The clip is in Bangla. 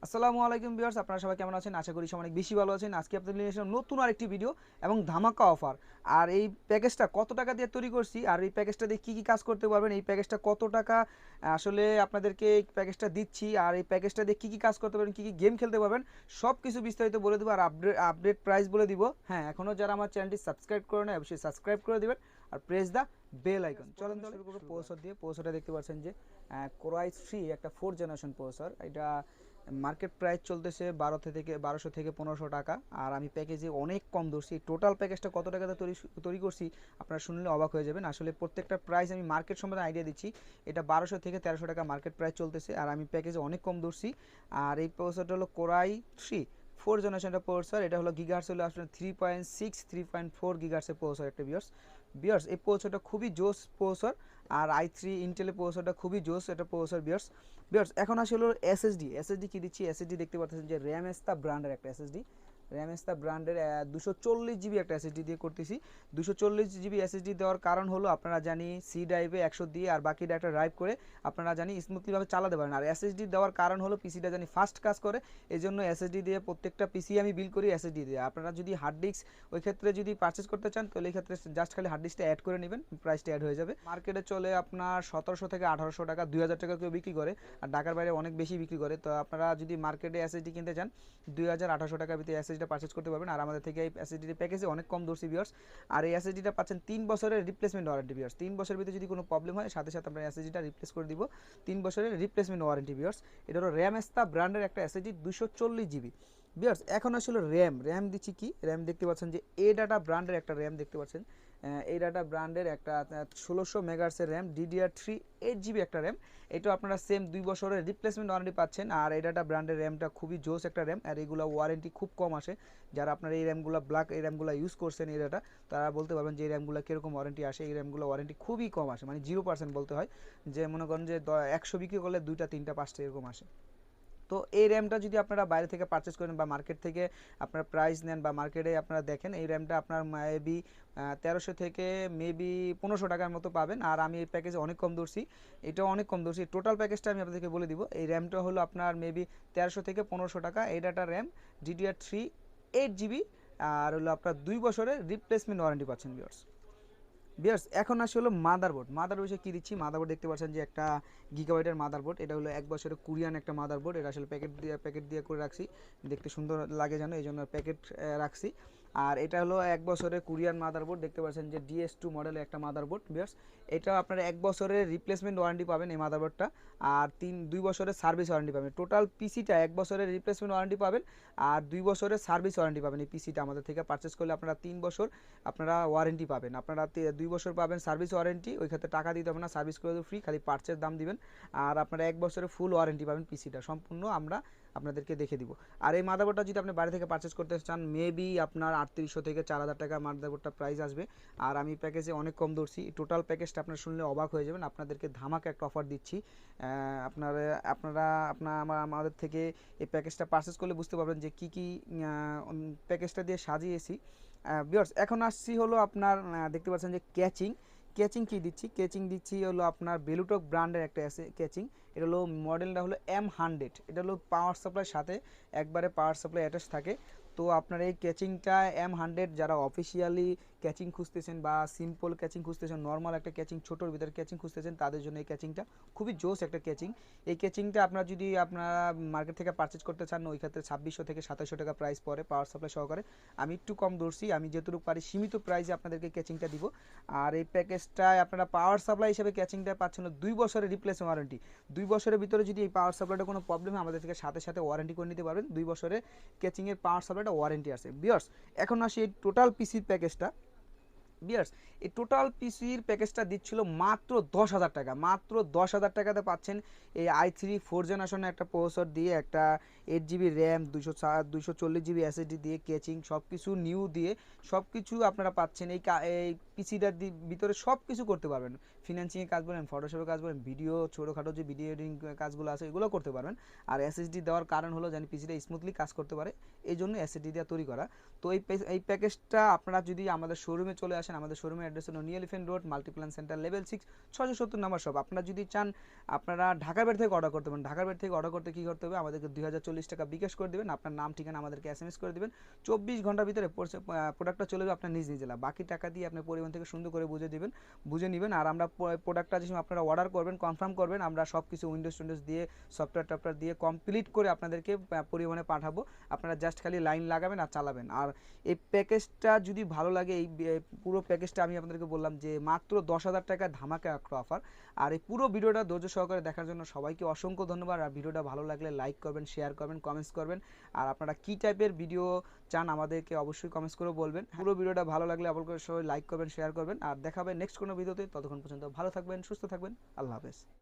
আসসালামু আলাইকুম ভিউয়ার্স, আপনারা সবাই কেমন আছেন? আশা করি সবাই অনেক বেশি ভালো আছেন। আজকে আপনাদের নিয়ে এসেলাম নতুন আরেকটি ভিডিও এবং ধামাকা অফার। আর এই প্যাকেজটা কত টাকা দিয়ে তৈরি করছি আর এই প্যাকেজটা দিয়ে কী কী কাজ করতে পারবেন, এই প্যাকেজটা কত টাকা আসলে আপনাদেরকে এই প্যাকেজটা দিচ্ছি, আর এই প্যাকেজটা দিয়ে কী কী কাজ করতে পারবেন, কী কী গেম খেলতে পারবেন, সব কিছু বিস্তারিত বলে দেবো। আর আপডেট প্রাইস বলে দিব। হ্যাঁ, এখনও যারা আমার চ্যানেলটি সাবস্ক্রাইব করে নেয় অবশ্যই সাবস্ক্রাইব করে দেবেন আর প্রেস দ্য বেল আইকন। চলেন শুরু করবো প্রসেসর দিয়ে। প্রসেসরটা দেখতে পাচ্ছেন যে কোরাই 3 একটা 4th জেনারেশন প্রসেসর। এটা মার্কেট প্রাইস চলতেছে 1200 থেকে 1500 টাকা। আর আমি প্যাকেজে অনেক কম ধরছি। টোটাল প্যাকেজটা কত টাকাতে তৈরি করছি আপনারা শুনলে অবাক হয়ে যাবেন। আসলে প্রত্যেকটা প্রাইস আমি মার্কেট সম্বন্ধে আইডিয়া দিচ্ছি। এটা 1200 থেকে 1300 টাকা মার্কেট প্রাইস চলতেছে, আর আমি প্যাকেজে অনেক কম ধরছি। আর এই প্রসেসরটা হলো কোরাই 3 4th জেনারেশনটা প্রসেসর। এটা হলো গিগাহার্টজ হলো আসলে 3.6 3.4 গিগাহার্টসের প্রসেসর একটা বিয়ার্স এই প্রসেসরটা খুবই জোস প্রসেসর। আর i3 ইন্টেলের প্রসেসরটা খুবই জোস এটা প্রসেসর বিয়ার্স এখন আসলে এসএসডি কি দিচ্ছি। এসএসডি দেখতে পাচ্ছেন যে র্যামেস্তা ব্র্যান্ডের একটা এসএসডি, র্যামেস্তা ব্র্যান্ডের 240 জিবি একটা এসএসডি দিয়ে করতেছি। 240 জিবি এসএসডি দেওয়ার কারণ হলো আপনারা জানি সি ড্রাইভে 100 দিয়ে আর বাকি ডাটা ড্রাইভ করে আপনারা জানি স্মুথলিভাবে চালাতে পারেন। আর এসএসডি দেওয়ার কারণ হলো পিসিটা জানি ফাস্ট কাজ করে, এই জন্য এসএসডি দিয়ে প্রত্যেকটা পিসি আমি বিল করি এসএসডি দিয়ে। আপনারা যদি হার্ড ডিস্ক ওই ক্ষেত্রে যদি পারচেস করতে চান তাহলে এই ক্ষেত্রে জাস্ট খালি হার্ড ডিস্কটা অ্যাড করে নেবেন, প্রাইসটা অ্যাড হয়ে যাবে। মার্কেটে চলে আপনার 1700 থেকে 1800 টাকা, 2000 টাকা কেউ বিক্রি করে, আর ঢাকার বাইরে অনেক বেশি বিক্রি করে। তো আপনারা যদি মার্কেটে এসএসডি কিনতে চান 2800 টাকার ভিতরে এসএসডিটা পারচেস করতে পারবেন। আর আমাদের থেকে এই এসএসডি প্যাকেজে অনেক কম দর্শি ভিউয়ার্স। আর এই এসএসডিটা পাচ্ছেন 3 বছরের রিপ্লেসমেন্ট ওয়ারেন্টি ভিউয়ার্স। 3 বছরের ভিতরে যদি কোনো প্রবলেম হয় সাথে সাথে আমরা এসএসডিটা রিপ্লেস করে দিব। 3 বছরের রিপ্লেসমেন্ট ওয়ারেন্টি ভিউয়ার্স। এটা হলো র্যামেস্তা ব্র্যান্ডের একটা এসএসডি 240 জিবি ভিউয়ার্স। এখন আসলে র্যাম দিচ্ছি কি, র্যাম দেখতে পাচ্ছেন যে এ ডাটা ব্র্যান্ডের একটা র্যাম দেখতে পাচ্ছেন। এই ডাটা ব্র্যান্ডের একটা 1600 মেগাহার্টজের র্যাম DDR3 8 জিবি একটা র্যাম। এটা আপনারা সেম 2 বছরের রিপ্লেসমেন্ট ওয়ারেন্টি পাচ্ছেন। আর এই ডাটা ব্র্যান্ডের র্যামটা খুবই জোস একটা র্যাম, আর এগুলো ওয়ারেন্টি খুব কম আসে। যারা আপনারা এই র্যামগুলো ইউজ করছেন এই ডাটা, তারা বলতে পারবেন যে এই র্যামগুলো কীরকম ওয়ারেন্টি আসে। এই র্যামগুলো ওয়ারেন্টি খুবই কম আসে, মানে 0% বলতে হয়। যে মনে করেন যে 100 বিক্রি করলে 2টা 3টা 5টা এরকম আসে। তো এই র্যামটা যদি আপনারা বাইরে থেকে পারচেস করেন বা মার্কেট থেকে আপনারা প্রাইস নেন বা মার্কেটে আপনারা দেখেন, এই র্যামটা আপনার মেবি 1300 থেকে মেবি 1500 টাকার মতো পাবেন। আর আমি এই প্যাকেজে অনেক কম ধরছি, এটাও অনেক কম ধরছি। টোটাল প্যাকেজটা আমি আপনাদেরকে বলে দিব। এই র্যামটা হলো আপনার মেবি 1300 থেকে 1500 টাকা। এই ডাটা র্যাম DDR3 8 জিবি, আর হলো আপনার 2 বছরের রিপ্লেসমেন্ট ওয়ারেন্টি পাচ্ছেন এখন আসে হলো মাদারবোর্ড বিষয়ে কী দিচ্ছি। মাদারবোর্ড দেখতে পাচ্ছেন যে একটা গিগাবাইটের মাদারবোর্ড। এটা হলো 1 বছরের কোরিয়ান একটা মাদারবোর্ড। এটা আসলে প্যাকেট দিয়ে করে রাখছি, দেখতে সুন্দর লাগে যেন, এই জন্য প্যাকেট রাখছি। আর এটা হলো 1 বছরের কোরিয়ান মাদারবোর্ড, দেখতে পাচ্ছেন যে DS2 মডেলের একটা মাদারবোর্ড ভিউয়ার্স। এটা আপনারা 1 বছরের রিপ্লেসমেন্ট ওয়ারেন্টি পাবেন এই মাদারবোর্ডটা, আর 2 বছরের সার্ভিস ওয়ারেন্টি পাবেন। টোটাল পিসিটা 1 বছরের রিপ্লেসমেন্ট ওয়ারেন্টি পাবেন আর 2 বছরের সার্ভিস ওয়ারেন্টি পাবেন। এই পিসিটা আমাদের থেকে পারচেস করলে আপনারা 3 বছর আপনারা ওয়ারেন্টি পাবেন। আপনারা 2 বছর পাবেন সার্ভিস ওয়ারেন্টি, ওই ক্ষেত্রে টাকা দিতে হবে না, সার্ভিস করে ফ্রি, খালি পার্টসের দাম দিবেন। আর আপনারা 1 বছরের ফুল ওয়ারেন্টি পাবেন, পিসিটা সম্পূর্ণ আমরা আপনাদেরকে দেখে দিব। আর এই মাদারবোর্ডটা যদি আপনি বাইরে থেকে পারচেস করতে চান মেবি আপনার 3800 থেকে 4000 টাকা মাদারবোর্ডটা প্রাইস আসবে। আর আমি প্যাকেজে অনেক কম ধরছি। টোটাল প্যাকেজটা আপনারা শুনলে অবাক হয়ে যাবেন। আপনাদেরকে ধামাকা একটা অফার দিচ্ছি। আমাদের থেকে এই প্যাকেজটা পারচেস করলে বুঝতে পারবেন যে কী কী প্যাকেজটা দিয়ে সাজিয়েছি ভিউয়ার্স। এখন আসছি হলো আপনার দেখতে পাচ্ছেন যে ক্যাচিং কি দিচ্ছি। ক্যাচিং দিচ্ছি হলো আপনার বেলুটক ব্র্যান্ডের একটা আছে ক্যাচিং। এটা হলো মডেলটা হলো M100। এটা হলো পাওয়ার সাপ্লাইয়ের সাথে একবারে পাওয়ার সাপ্লাই অ্যাটাচ থাকে। তো আপনার এই ক্যাচিংটা M100 যারা অফিসিয়ালি ক্যাচিং খুঁজতেছেন বা সিম্পল ক্যাচিং খুঁজতেছেন, নর্মাল একটা ক্যাচিং ছোটোর ভিতরে ক্যাচিং খুঁজতেছেন, তাদের জন্য এই ক্যাচিংটা খুবই জোস একটা ক্যাচিং। এই ক্যাচিংটা আপনারা যদি আপনারা মার্কেট থেকে পারচেজ করতে চান ওই ক্ষেত্রে 2600 থেকে 2700 টাকা প্রাইস পড়ে পাওয়ার সাপ্লাই সহকারে। আমি একটু কম ধরছি, আমি যেটুকু পারি সীমিত প্রাইসে আপনাদেরকে ক্যাচিংটা দিব। আর এই প্যাকেজটায় আপনারা পাওয়ার সাপ্লাই হিসেবে ক্যাচিংটা পাচ্ছেন 2 বছরের রিপ্লেস ওয়ারেন্টি। 2 বছরের ভিতরে যদি এই পাওয়ার সাপ্লাইটা কোনো প্রবলেম হয় আমাদের থেকে সাথে সাথে ওয়ারেন্টি করে নিতে পারবেন। 2 বছরের ক্যাচিংয়ের পাওয়ার সাপ্লাইটা ওয়ারেন্টি আছে ভিউয়ার্স। এখন আসি এই টোটাল পিসির প্যাকেজটা ভিউয়ার্স। এই টোটাল পিসির প্যাকেজটা দিচ্ছিল মাত্র 10,000 টাকা। মাত্র 10,000 টাকাতে পাচ্ছেন এই i3 4th জেনারেশনের একটা প্রসেসর দিয়ে, একটা 8 জিবি র্যাম, 240 জিবি এসএসডি দিয়ে, ক্যাচিং সব কিছু নিউ দিয়ে সব কিছু আপনারা পাচ্ছেন। এই পিসিটার ভিতরে সব কিছু করতে পারবেন। ফিন্যান্সিংয়ে কাজ বলেন, ফটোশপে কাজ বলেন, ভিডিও ছোটোখাটো যে ভিডিও এডিটিং কাজগুলো আছে এগুলো করতে পারবেন। আর এসএসডি দেওয়ার কারণ হলো যেন পিসিটা স্মুথলি কাজ করতে পারে, এই জন্য এসএসডি দিয়ে তৈরি করা। তো এই প্যাকেজটা আপনারা যদি আমাদের শোরুমে চলে আসেন, আমাদের শোরুমের অ্যাড্রেস হলো new elephant road, Multiplan centre, level 6, 670 number shop. আপনারা যদি চান আপনারা ঢাকার বাইরে থেকে অর্ডার করতে পারেন। ঢাকার বাইরে থেকে অর্ডার করতে কী করতে হবে, আমাদেরকে 2040 টাকা বিকাশ করে দেবেন, আপনার নাম ঠিকানা আমাদেরকে এসএমএস করে দেবেন, 24 ঘন্টার ভিতরে প্রোডাক্টটা চলে যাবে আপনার নিজ জেলা। বাকি টাকা দিয়ে আপনি পরিবহন থেকে সুন্দর করে বুঝে নেবেন। আর আমরা প্রোডাক্টটা যে আপনারা অর্ডার করবেন, কনফার্ম করবেন, আমরা সব কিছু উইন্ডোজ দিয়ে সফটওয়্যার দিয়ে কমপ্লিট করে আপনাদেরকে পরিবহনে পাঠাবো। আপনারা জাস্ট খালি লাইন লাগাবেন আর চালাবেন। আর এই প্যাকেজটা যদি ভালো লাগে, এই পুরো প্যাকেজটা আমি আপনাদেরকে বললাম যে মাত্র 10,000 টাকা ধামাকা একটা অফার। আর এই পুরো ভিডিওটা ধৈর্য সহকারে দেখার জন্য সবাইকে অসংখ্য ধন্যবাদ। আর ভিডিওটা ভালো লাগলে লাইক করবেন, শেয়ার করবেন, কমেন্টস করবেন। আর আপনারা কী টাইপের ভিডিও চান আমাদেরকে অবশ্যই কমেন্টস করে বলবেন। পুরো ভিডিওটা ভালো লাগলে অবশ্যই সবাই লাইক করবেন, শেয়ার করবেন। আর দেখাবেন নেক্সট কোনো ভিডিওতে। ততক্ষণ পর্যন্ত ভালো থাকবেন, সুস্থ থাকবেন। আল্লাহ হাফেজ।